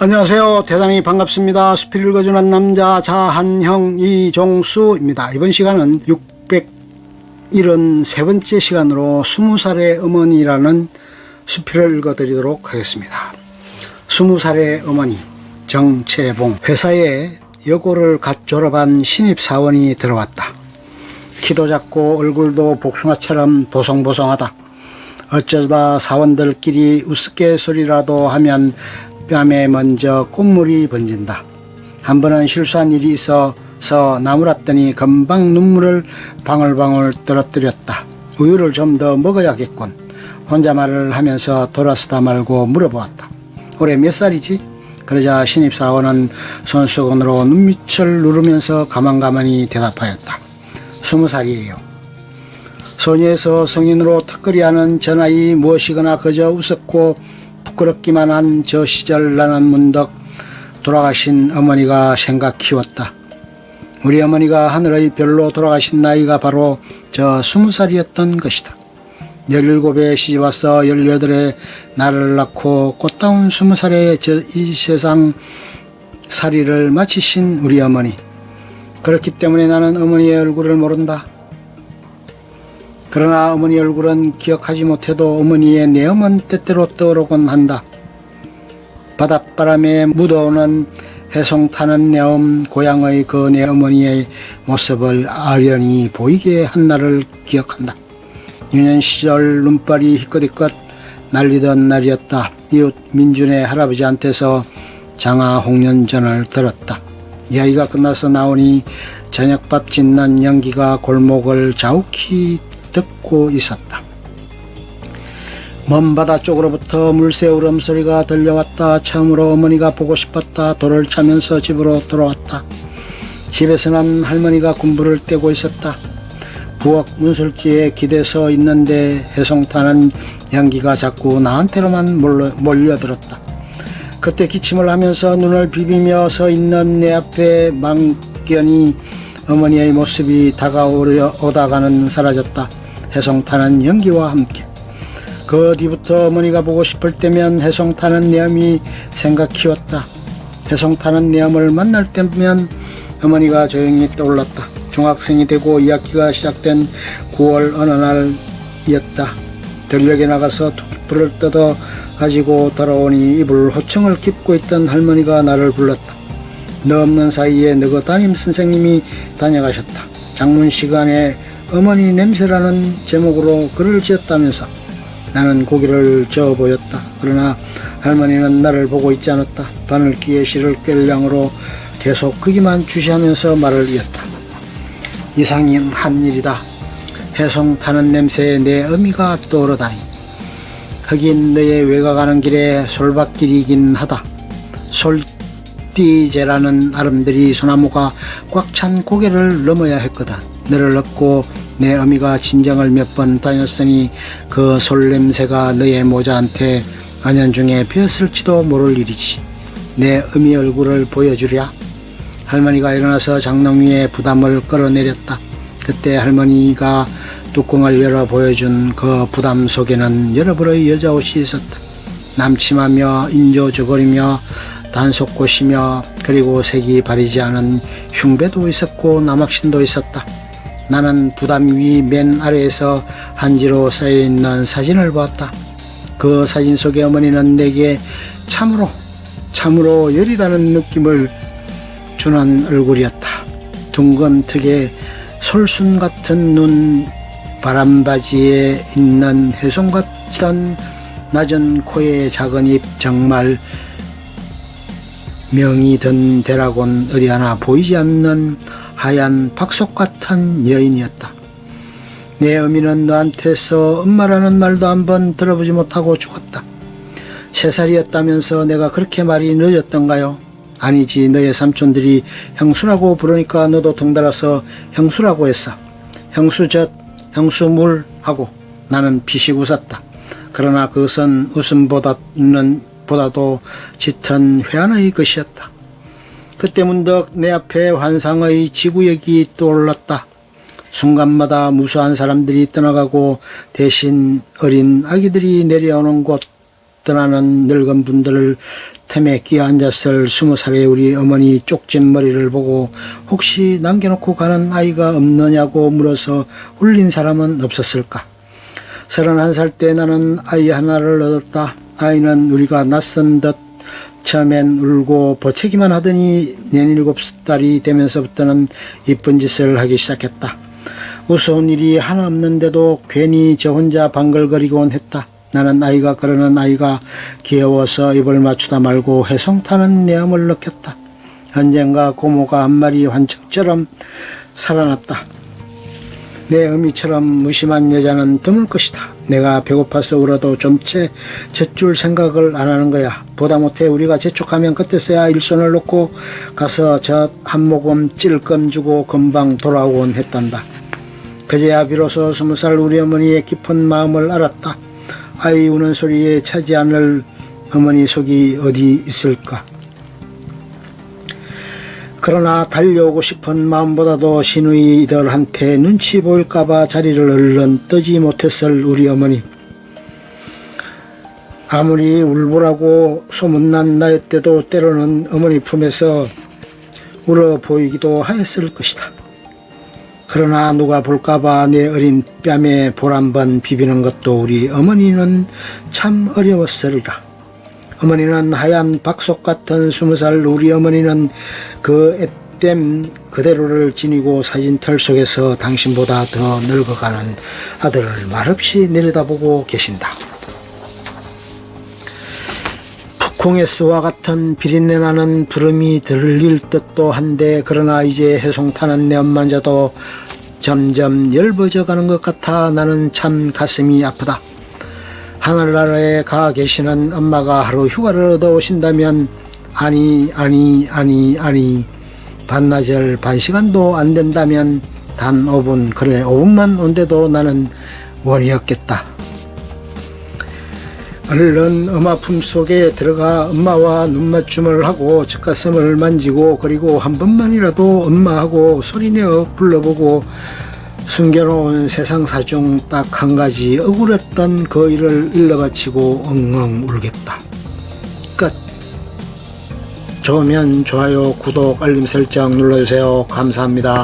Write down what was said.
안녕하세요. 대단히 반갑습니다. 수필 읽어주는 남자 자한형 이종수입니다. 이번 시간은 673번째 시간으로 20살의 어머니라는 수필을 읽어드리도록 하겠습니다. 20살의 어머니 정채봉. 회사에 여고를 갓 졸업한 신입사원이 들어왔다. 키도 작고 얼굴도 복숭아처럼 보송보송하다. 어쩌다 사원들끼리 우스갯소리라도 하면 뺨에 먼저 꽃물이 번진다. 한 번은 실수한 일이 있어서 나무랐더니 금방 눈물을 방울방울 떨어뜨렸다. 우유를 좀 더 먹어야겠군. 혼자 말을 하면서 돌아서다 말고 물어보았다. 올해 몇 살이지? 그러자 신입사원은 손수건으로 눈밑을 누르면서 가만가만히 대답하였다. 20살이에요. 소녀에서 성인으로 턱걸이하는 저 나이 무엇이거나 그저 웃었고 부끄럽기만 한 저 시절 나는 문득 돌아가신 어머니가 생각 키웠다. 우리 어머니가 하늘의 별로 돌아가신 나이가 바로 저 20살이었던 것이다. 17에 시집와서 18에 나를 낳고 꽃다운 20살에 이 세상 살이를 마치신 우리 어머니. 그렇기 때문에 나는 어머니의 얼굴을 모른다. 그러나 어머니 얼굴은 기억하지 못해도 어머니의 내음은 때때로 떠오르곤 한다. 바닷바람에 묻어오는 해송 타는 내음, 고향의 그 내 어머니의 모습을 아련히 보이게 한 날을 기억한다. 유년 시절 눈발이 희끗희끗 날리던 날이었다. 이웃 민준의 할아버지한테서 장아 홍련전을 들었다. 이야기가 끝나서 나오니 저녁밥 짓는 연기가 골목을 자욱히 듣고 있었다. 먼 바다 쪽으로부터 물새 울음소리가 들려왔다. 처음으로 어머니가 보고 싶었다. 돌을 차면서 집으로 돌아왔다. 집에서는 할머니가 군부를 떼고 있었다. 부엌 문설기에 기대서 있는데 해송타는 연기가 자꾸 나한테로만 몰려들었다. 그때 기침을 하면서 눈을 비비며 서 있는 내 앞에 막연히 어머니의 모습이 다가오다가는 사라졌다. 해송타는 연기와 함께. 그 뒤부터 어머니가 보고 싶을 때면 해송타는 내음이 생각 키웠다. 해송타는 내음을 만날 때면 어머니가 조용히 떠올랐다. 중학생이 되고 2학기가 시작된 9월 어느 날이었다. 전력에 나가서 불을 뜯어 가지고 돌아오니 이불 호청을 깁고 있던 할머니가 나를 불렀다. 너 없는 사이에 너그 담임 선생님이 다녀가셨다. 장문 시간에 어머니 냄새라는 제목으로 글을 지었다면서. 나는 고개를 저어 보였다. 그러나 할머니는 나를 보고 있지 않았다. 바늘귀에 실을 꿰량으로 계속 크기만 주시하면서 말을 이었다. 이상한 일이다. 해송 타는 냄새에 내 어미가 떠오르다니. 흑인 너의 외가 가는 길에 솔밭길이긴 하다. 솔띠제라는 아름드리 소나무가 꽉 찬 고개를 넘어야 했거든. 너를 얻고 내 어미가 진정을 몇 번 다녔으니 그 솔냄새가 너의 모자한테 안연중에 배었을지도 모를 일이지. 내 어미 얼굴을 보여주랴. 할머니가 일어나서 장롱 위에 부담을 끌어내렸다. 그때 할머니가 뚜껑을 열어 보여준 그 부담 속에는 여러 벌의 여자옷이 있었다. 남침하며 인조저고리며 단속꽃이며 그리고 색이 바리지 않은 흉배도 있었고 남학신도 있었다. 나는 부담 위 맨 아래에서 한지로 쌓여있는 사진을 보았다. 그 사진 속의 어머니는 내게 참으로 여리다는 느낌을 주는 얼굴이었다. 둥근 턱에 솔순 같은 눈, 바람바지에 있는 해송 같던 낮은 코에 작은 입, 정말 명이 든 대라곤 어디 하나 보이지 않는 하얀 박속 같은 여인이었다. 내 어미는 너한테서 엄마라는 말도 한번 들어보지 못하고 죽었다. 3살이었다면서 내가 그렇게 말이 늦었던가요? 아니지, 너의 삼촌들이 형수라고 부르니까 너도 덩달아서 형수라고 했어. 형수젓, 형수물 하고 나는 피식 웃었다. 그러나 그것은 웃음보다도 짙은 회한의 것이었다. 그때 문득 내 앞에 환상의 지구역이 떠올랐다. 순간마다 무수한 사람들이 떠나가고 대신 어린 아기들이 내려오는 곳, 떠나는 늙은 분들을 틈에 끼어 앉았을 20살의 우리 어머니 쪽진 머리를 보고 혹시 남겨놓고 가는 아이가 없느냐고 물어서 울린 사람은 없었을까. 31살 때 나는 아이 하나를 얻었다. 아이는 우리가 낯선 듯 처음엔 울고 보채기만 하더니 17살이 되면서부터는 이쁜 짓을 하기 시작했다. 우스운 일이 하나 없는데도 괜히 저 혼자 방글거리곤 했다. 나는 아이가 그러는 아이가 귀여워서 입을 맞추다 말고 해성타는 내음을 느꼈다. 언젠가 고모가 한 마리 환청처럼 살아났다. 내 어미처럼 무심한 여자는 드물 것이다. 내가 배고파서 울어도 좀 채 젖줄 생각을 안 하는 거야. 보다 못해 우리가 재촉하면 그때서야 일손을 놓고 가서 젖 한 모금 찔끔 주고 금방 돌아오곤 했단다. 그제야 비로소 20살 우리 어머니의 깊은 마음을 알았다. 아이 우는 소리에 차지 않을 어머니 속이 어디 있을까. 그러나 달려오고 싶은 마음보다도 시누이들한테 눈치 보일까봐 자리를 얼른 뜨지 못했을 우리 어머니. 아무리 울보라고 소문난 나이때도 때로는 어머니 품에서 울어 보이기도 하였을 것이다. 그러나 누가 볼까봐 내 어린 뺨에 볼 한번 비비는 것도 우리 어머니는 참 어려웠으리라. 어머니는 하얀 박속 같은 20살 우리 어머니는 그 앳댐 그대로를 지니고 사진털 속에서 당신보다 더 늙어가는 아들을 말없이 내려다보고 계신다. 푸콩에스와 같은 비린내 나는 부름이 들릴 듯도 한데 그러나 이제 해송타는 내 엄마자도 점점 엷어져 가는 것 같아 나는 참 가슴이 아프다. 하늘나라에 가 계시는 엄마가 하루 휴가를 얻어 오신다면 아니 반나절 반시간도 안 된다면 단 5분 그래 5분만 온데도 나는 원이었겠다. 얼른 엄마 품속에 들어가 엄마와 눈맞춤을 하고 젖가슴을 만지고 그리고 한 번만이라도 엄마하고 소리내어 불러보고 숨겨놓은 세상사 중 딱 한 가지 억울했던 그 일을 일러바치고 엉엉 울겠다. 끝. 좋으면 좋아요, 구독, 알림 설정 눌러주세요. 감사합니다.